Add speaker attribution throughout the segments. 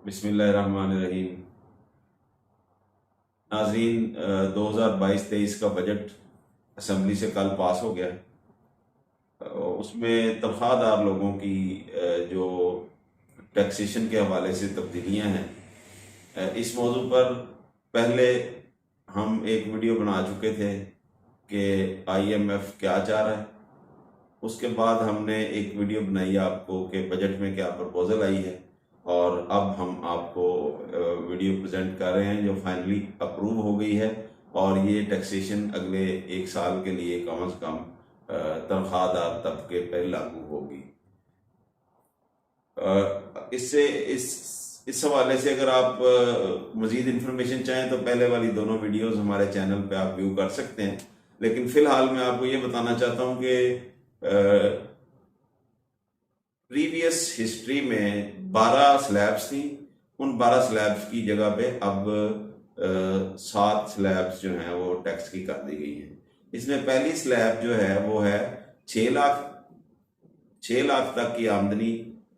Speaker 1: बिस्मिल्लाहिर्रहमानिर्रहीम। नाज़रीन, 2022-23 का बजट असम्बली से कल पास हो गया। उसमें तनख्वाहदार लोगों की जो टैक्सेशन के हवाले से तब्दीलियां हैं, इस मौजू पर पहले हम एक वीडियो बना चुके थे कि IMF क्या चाह रहा है। उसके बाद हमने एक वीडियो बनाई आपको कि बजट में क्या प्रपोजल आई है, और अब हम आपको वीडियो प्रेजेंट कर रहे हैं जो फाइनली अप्रूव हो गई है। और ये टैक्सेशन अगले 1 साल के लिए कम से कम तनख्वाहदार तबके पर लागू होगी। इससे इस हवाले से अगर आप मज़ीद इंफॉर्मेशन चाहें तो पहले वाली दोनों वीडियोस हमारे चैनल पे आप व्यू कर सकते हैं। लेकिन फ़िलहाल मैं आपको ये बताना चाहता हूँ कि प्रीवियस हिस्ट्री में 12 स्लैब्स थी। उन 12 स्लैब्स की जगह पे अब 7 स्लैब्स जो हैं वो टैक्स की कर दी गई है। इसमें पहली स्लैब जो है वो है 6 लाख तक की आमदनी।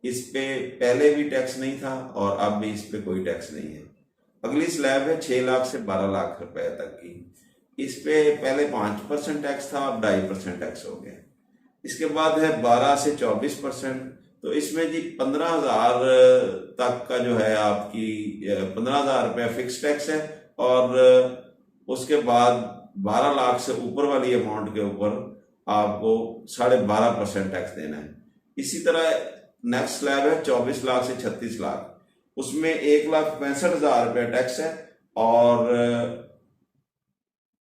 Speaker 1: इस पे पहले भी टैक्स नहीं था और अब भी इस पे कोई टैक्स नहीं है। अगली स्लैब है 6 लाख से 12 लाख रुपए तक की। इस पे पहले 5% टैक्स था, अब 2.5% टैक्स हो गया। इसके बाद है 12 से 24%। तो इसमें जी 15,000 तक का जो है आपकी 15,000 रुपया फिक्स टैक्स है, और उसके बाद 12 लाख से ऊपर वाली अमाउंट के ऊपर आपको 12.5% टैक्स देना है। इसी तरह नेक्स्ट स्लैब है 24 लाख से 36 लाख। उसमें 1,65,000 रुपया टैक्स है, और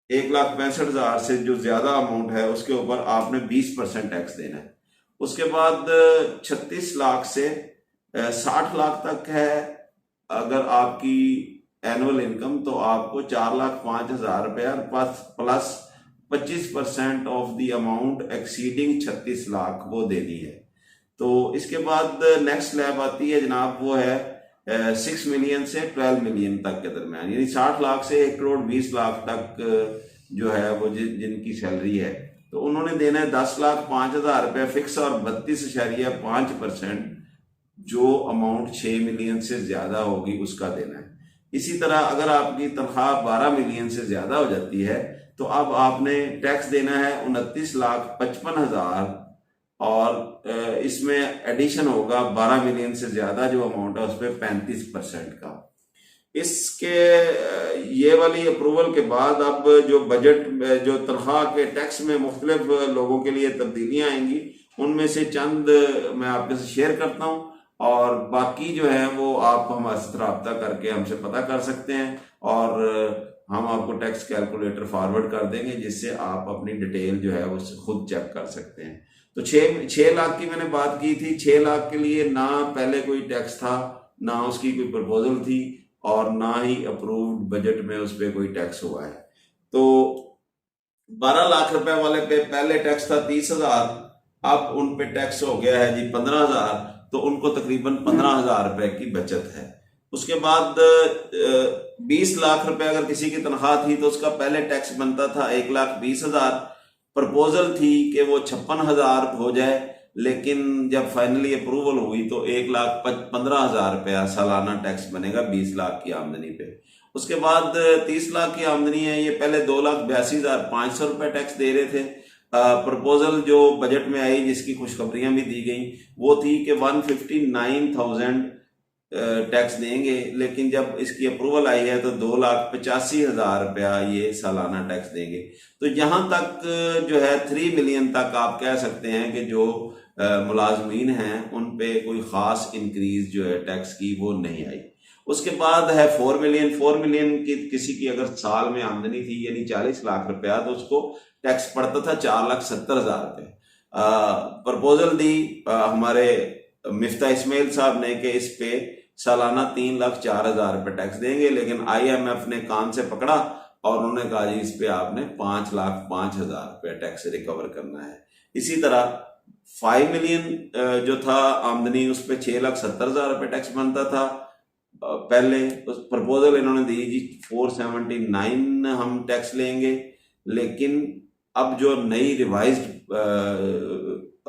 Speaker 1: 1,65,000 से जो ज्यादा अमाउंट है उसके ऊपर आपने 20% टैक्स देना है। उसके बाद 36 लाख से 60 लाख तक है अगर आपकी एनुअल इनकम, तो आपको 4,05,000 रुपया plus 25% of the amount exceeding 36 lakh वो देनी है। तो इसके बाद नेक्स्ट स्लैब आती है जनाब, वो है 6 मिलियन से 12 मिलियन तक के दरमियान, यानी 60 लाख से 1,20,00,000 तक जो है वो जिनकी सैलरी है, तो उन्होंने देना है 10,05,000 रुपये फिक्स और 32.5% जो अमाउंट 6 मिलियन से ज्यादा होगी उसका देना है। इसी तरह अगर आपकी तनख्वाह 12 मिलियन से ज्यादा हो जाती है तो अब आपने टैक्स देना है 29,55,000, और इसमें एडिशन होगा 12 मिलियन से ज्यादा जो अमाउंट है उस पर 35% का। इसके ये वाली अप्रूवल के बाद अब जो बजट जो तनख्वाह के टैक्स में मुख्तलिफ लोगों के लिए तब्दीलियां आएंगी, उनमें से चंद मैं आपके साथ शेयर करता हूं, और बाकी जो है वो आप हमारे साथ रब्ता करके हमसे पता कर सकते हैं, और हम आपको टैक्स कैलकुलेटर फॉरवर्ड कर देंगे जिससे आप अपनी डिटेल जो है वो खुद चेक कर सकते हैं। तो 6 लाख की मैंने बात की थी। 6 लाख के लिए ना पहले कोई टैक्स था, ना उसकी कोई प्रपोजल थी, और ना ही अप्रूव्ड बजट में उस पर कोई टैक्स हुआ है। तो 12 लाख रुपए वाले पे पहले टैक्स था 30,000, अब उन पे टैक्स हो गया है जी 15,000, तो उनको तकरीबन 15,000 रुपए की बचत है। उसके बाद 20 लाख रुपए अगर किसी की तनख्वाह थी तो उसका पहले टैक्स बनता था 1,20,000। प्रपोजल थी कि वो 56,000 हो जाए, लेकिन जब फाइनली अप्रूवल हुई तो 1,15,000 रुपया सालाना टैक्स बनेगा 20 लाख की आमदनी पे। उसके बाद 30 लाख की आमदनी है, ये पहले 2,82,500 रुपये टैक्स दे रहे थे। प्रपोजल जो बजट में आई जिसकी खुशखबरियां भी दी गई वो थी कि 159,000 टैक्स देंगे, लेकिन जब इसकी अप्रूवल आई है तो 2,85,000 रुपया ये सालाना टैक्स देंगे। तो यहां तक जो है 3 मिलियन तक आप कह सकते हैं कि जो मुलाजमीन हैं उन पे कोई खास इंक्रीज जो है टैक्स की वो नहीं आई। उसके बाद है 4 मिलियन। 4 मिलियन की किसी की अगर साल में आमदनी थी यानी 40 लाख रुपया, तो उसको टैक्स पड़ता था 4,70,000 रुपये। प्रपोजल दी हमारे मिफ्ता इस्माइल साहब ने कि इस पे सालाना 3,04,000 रुपये टैक्स देंगे, लेकिन IMF ने कान से पकड़ा और उन्होंने कहा जी इस पे आपने 5,05,000 रुपये टैक्स रिकवर करना है। इसी तरह 5 मिलियन जो था आमदनी, उस पर 6,70,000 रुपये टैक्स बनता था पहले। उस प्रपोजल इन्होंने दी जी 479 हम टैक्स लेंगे, लेकिन अब जो नई रिवाइज्ड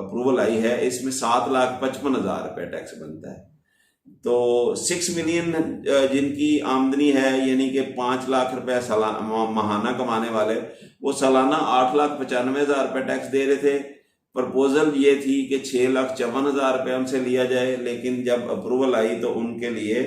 Speaker 1: अप्रूवल आई है इसमें 7,55,000 रुपये टैक्स बनता है। तो 6 मिलियन जिनकी आमदनी है, यानी कि 5 लाख रुपए सालाना महाना कमाने वाले, वो सालाना 8,95,000 रुपये टैक्स दे रहे थे। प्रपोजल ये थी कि 6,54,000 रुपये हमसे लिया जाए, लेकिन जब अप्रूवल आई तो उनके लिए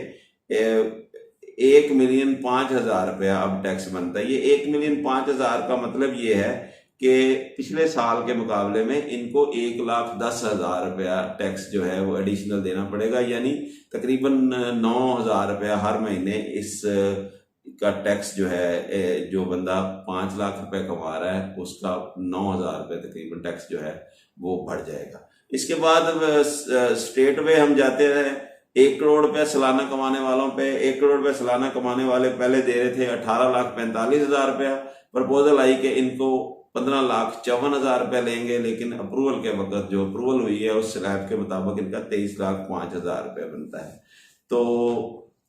Speaker 1: 1,05,000 रुपया अब टैक्स बनता है। ये 1,05,000 का मतलब ये है कि पिछले साल के मुकाबले में इनको 1,10,000 रुपया टैक्स जो है वो एडिशनल देना पड़ेगा, यानी तकरीबन 9,000 रुपया हर महीने इस का टैक्स जो है, जो बंदा 5 लाख रुपए कमा रहा है उसका 9,000 रुपये तकरीबन टैक्स जो है वो बढ़ जाएगा। इसके बाद स्टेट वे हम जाते हैं 1 करोड़ रुपया सालाना कमाने वालों पे। 1 करोड़ रुपया सालाना कमाने वाले पहले दे रहे थे 18,45,000 रुपया। प्रपोजल आई कि इनको 15,54,000 रुपया लेंगे, लेकिन अप्रूवल के वक्त जो अप्रूवल हुई है उस स्लैब के मुताबिक इनका 23,05,000 रुपया बनता है। तो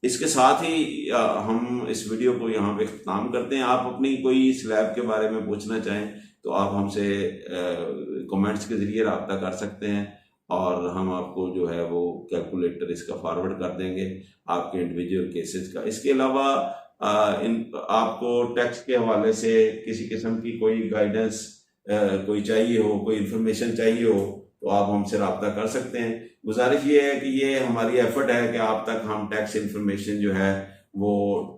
Speaker 1: इसके साथ ही हम इस वीडियो को यहाँ पे खत्म करते हैं। आप अपनी कोई स्लैब के बारे में पूछना चाहें तो आप हमसे कमेंट्स के जरिए रब्ता कर सकते हैं, और हम आपको जो है वो कैलकुलेटर इसका फॉरवर्ड कर देंगे आपके इंडिविजुअल केसेस का। इसके अलावा आपको टैक्स के हवाले से किसी किस्म की कोई गाइडेंस कोई चाहिए हो, कोई इंफॉर्मेशन चाहिए हो, तो आप हमसे रब्ता कर सकते हैं। गुजारिश ये है कि ये हमारी एफर्ट है कि आप तक हम टैक्स इंफॉर्मेशन जो है वो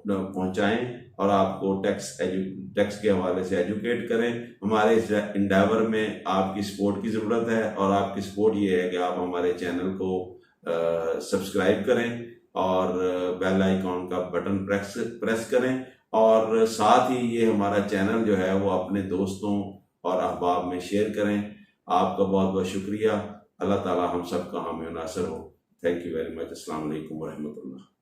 Speaker 1: पहुंचाएं और आपको टैक्स के हवाले से एजुकेट करें। हमारे इस इंडेवर में आपकी सपोर्ट की ज़रूरत है, और आपकी सपोर्ट ये है कि आप हमारे चैनल को सब्सक्राइब करें और बेल आइकॉन का बटन प्रेस करें, और साथ ही ये हमारा चैनल जो है वो अपने दोस्तों और अहबाब में शेयर करें। आपका बहुत बहुत शुक्रिया। अल्लाह ताला हम सब का हामी नासर हो। Thank you very much. अस्सलाम वालेकुम व रहमतुल्लाह।